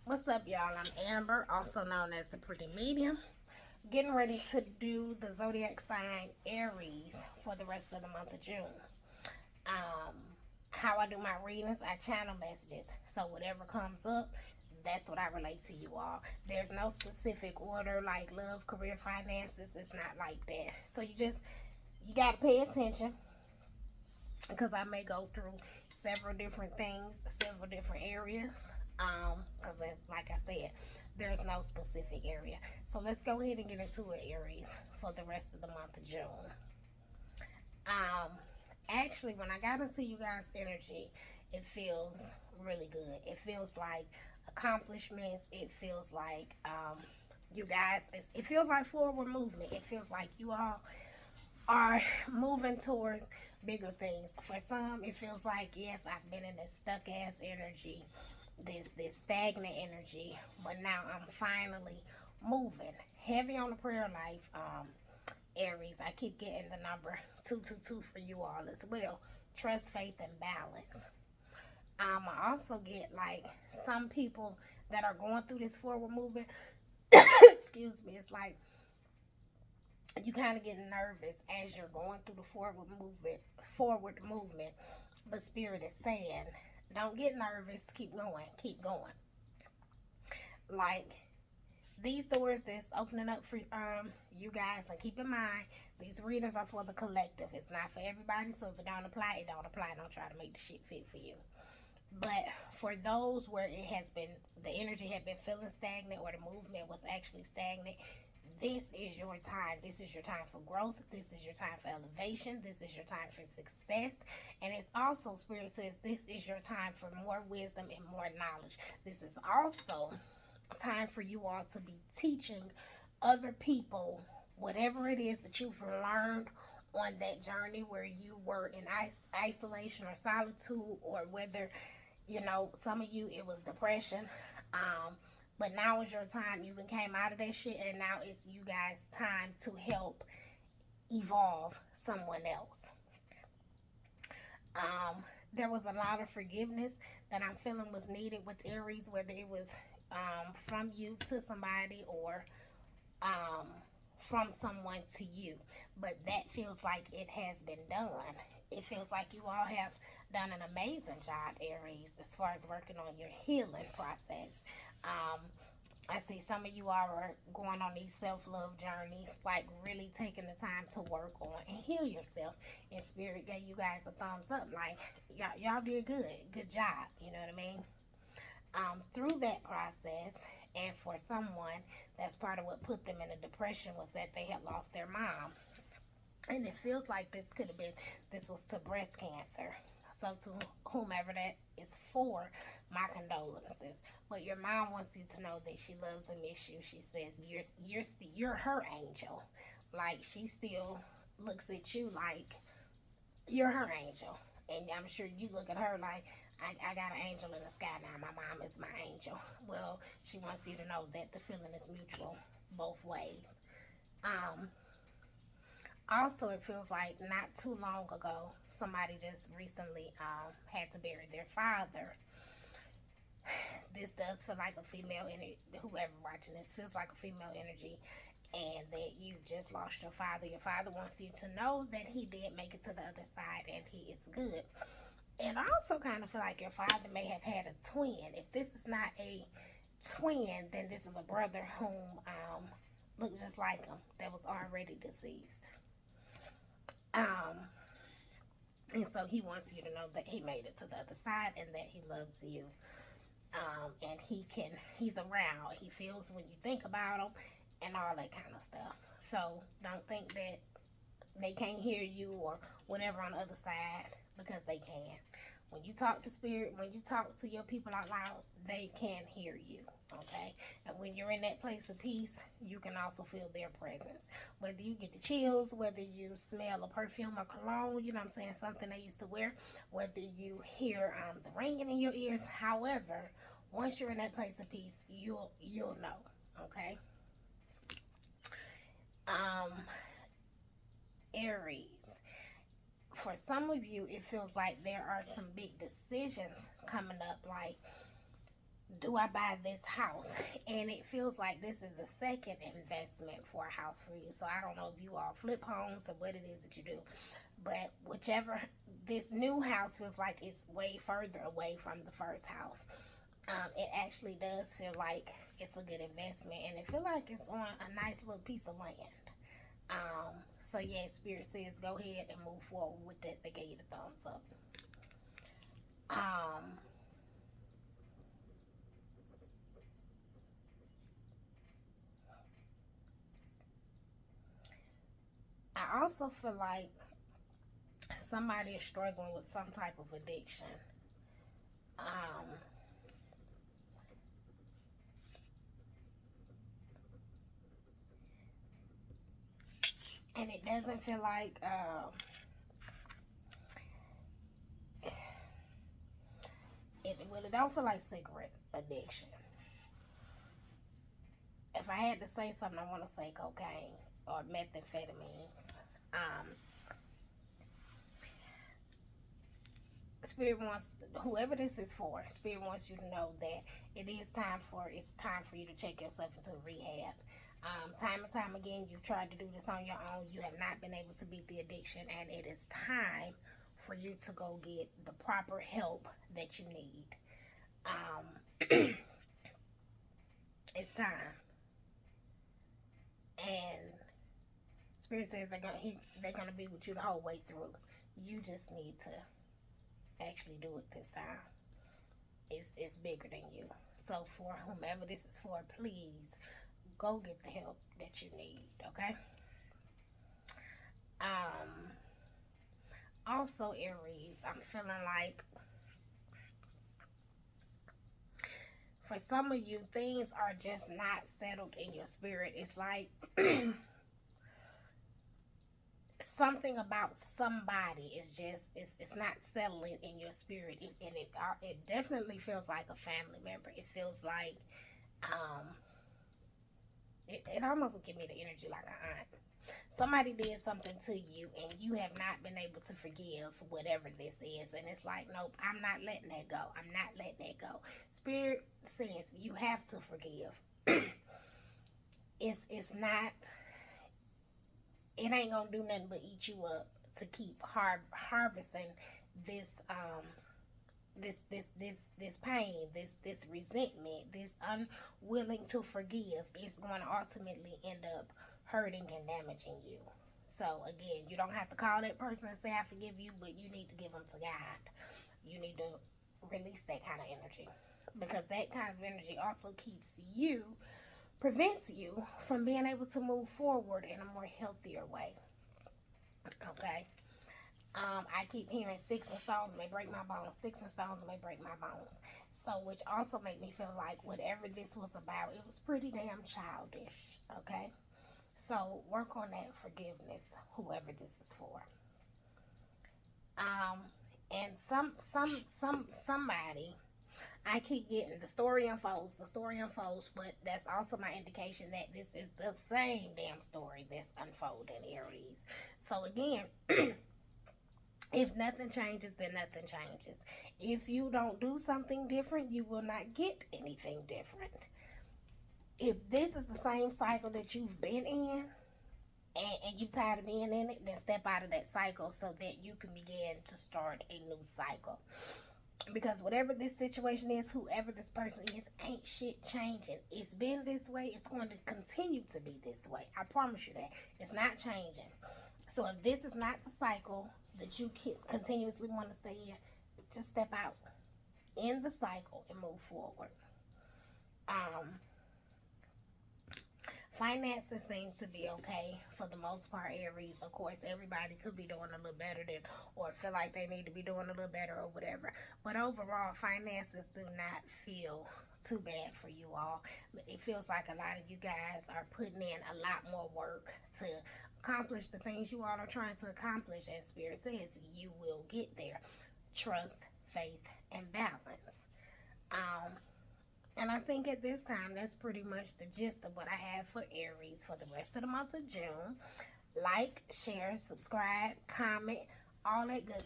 What's up, y'all? I'm Amber, also known as the Pretty Medium. Getting ready to do the zodiac sign Aries for the rest of the month of June. Um, how I do my readings, I channel messages. So whatever comes up, that's what I relate to you all. There's no specific order like love, career, finances. It's not like that. So you gotta pay attention because I may go through several different things, several different areas. Because like I said, there's no specific area. So let's go ahead and get into it, Aries, for the rest of the month of June. Um, Actually, when I got into you guys' energy, it feels really good. It feels like accomplishments. It feels like you guys. It feels like forward movement. It feels like you all are moving towards bigger things. For some, it feels like yes, I've been in this stuck ass energy, this stagnant energy, but now I'm finally moving. Heavy on the prayer life, Aries. I keep getting the number 222 for you all as well. Trust, faith, and balance. I also get like some people that are going through this forward movement. Excuse me. It's like you kind of get nervous as you're going through the forward movement, but spirit is saying don't get nervous, keep going. Like these doors that's opening up for you guys, and keep in mind these readings are for the collective. It's not for everybody, so if it don't apply, it don't apply. Don't try to make the shit fit for you. But for those where it has been, the energy had been feeling stagnant or the movement was actually stagnant, this is your time. This is your time for growth. This is your time for elevation. This is your time for success. And it's also, Spirit says, this is your time for more wisdom and more knowledge. This is also time for you all to be teaching other people whatever it is that you've learned on that journey where you were in isolation or solitude, or whether some of you it was depression. But now is your time. You came out of that shit, and now it's you guys' time to help evolve someone else. There was a lot of forgiveness that I'm feeling was needed with Aries, whether it was from you to somebody, or um, from someone to you. But that feels like it has been done. It feels like you all have done an amazing job, Aries, as far as working on your healing process. Um, I see some of you are going on these self love journeys, like really taking the time to work on and heal yourself. And Spirit gave you guys a thumbs up, like y'all did good, good job. You know what I mean? Through that process, and for someone, that's part of what put them in a depression, was that they had lost their mom. And it feels like this was to breast cancer. So to whomever that is for, my condolences. But your mom wants you to know that she loves and miss you. She says you're her angel. Like she still looks at you like you're her angel. And I'm sure you look at her like, I got an angel in the sky now. My mom is my angel. Well, she wants you to know that the feeling is mutual both ways. Um, Also, it feels like not too long ago, somebody just recently had to bury their father. This does feel like a female energy. Whoever watching this feels like a female energy, and that you just lost your father. Your father wants you to know that he did make it to the other side and he is good. And I also kind of feel like your father may have had a twin. If this is not a twin, then this is a brother whom looked just like him that was already deceased. Um, and so he wants you to know that he made it to the other side and that he loves you. And he's around. He feels when you think about him and all that kind of stuff. So don't think that they can't hear you or whatever on the other side, because they can. When you talk to spirit, when you talk to your people out loud, they can hear you. Okay? And when you're in that place of peace, you can also feel their presence. Whether you get the chills, whether you smell a perfume or cologne, you know what I'm saying, something they used to wear, whether you hear the ringing in your ears, however, once you're in that place of peace, you'll know. Okay? Um, Aries. For some of you, it feels like there are some big decisions coming up. Like do I buy this house? And it feels like this is the second investment for a house for you. So I don't know if you all flip homes or what it is that you do. But whichever, this new house feels like it's way further away from the first house. It actually does feel like it's a good investment, and it feel like it's on a nice little piece of land. So yeah, Spirit says go ahead and move forward with that. They gave you the thumbs up. Um, I also feel like somebody is struggling with some type of addiction. Um, and it doesn't feel like it don't feel like cigarette addiction. If I had to say something, I want to say cocaine or methamphetamines. Um, Spirit wants, whoever this is for, Spirit wants you to know that it's time for you to check yourself into rehab. Time and time again, you've tried to do this on your own. You have not been able to beat the addiction, and it is time for you to go get the proper help that you need. It's time. And Spirit says they're gonna be with you the whole way through. You just need to actually do it this time. It's bigger than you. So for whomever this is for, please go get the help that you need. Okay. Um. Also, Aries, I'm feeling like for some of you, things are just not settled in your spirit. It's like something about somebody is just it's not settling in your spirit, and it definitely feels like a family member. It feels like um it almost give me the energy like an aunt. Somebody did something to you and you have not been able to forgive whatever this is, and it's like, nope, I'm not letting that go. I'm not letting that go. Spirit says you have to forgive. It's not, it ain't gonna do nothing but eat you up to keep harvesting this this pain, this resentment, this unwilling to forgive. Is going to ultimately end up hurting and damaging you. So again, you don't have to call that person and say I forgive you, but you need to give them to God. You need to release that kind of energy, because that kind of energy also prevents you from being able to move forward in a more healthier way. Okay. I keep hearing sticks and stones may break my bones. Sticks and stones may break my bones. So, which also made me feel like whatever this was about, it was pretty damn childish. Okay. So work on that forgiveness, whoever this is for. Um, and somebody, I keep getting the story unfolds, but that's also my indication that this is the same damn story that's unfolding, Aries. So again, if nothing changes, then nothing changes. If you don't do something different, you will not get anything different. If this is the same cycle that you've been in, and you tired of being in it, then step out of that cycle so that you can begin to start a new cycle. Because whatever this situation is, whoever this person is, ain't shit changing. It's been this way. It's going to continue to be this way. I promise you that. It's not changing. So if this is not the cycle that you continuously want to stay in, just step out in the cycle and move forward. Finances seem to be okay for the most part, Aries. Of course, everybody could be doing a little better than, or feel like they need to be doing a little better or whatever. But overall, finances do not feel too bad for you all. It feels like a lot of you guys are putting in a lot more work to accomplish the things you all are trying to accomplish. And Spirit says you will get there. Trust, faith, and balance. And I think at this time, that's pretty much the gist of what I have for Aries for the rest of the month of June. Like, share, subscribe, comment, all that good stuff.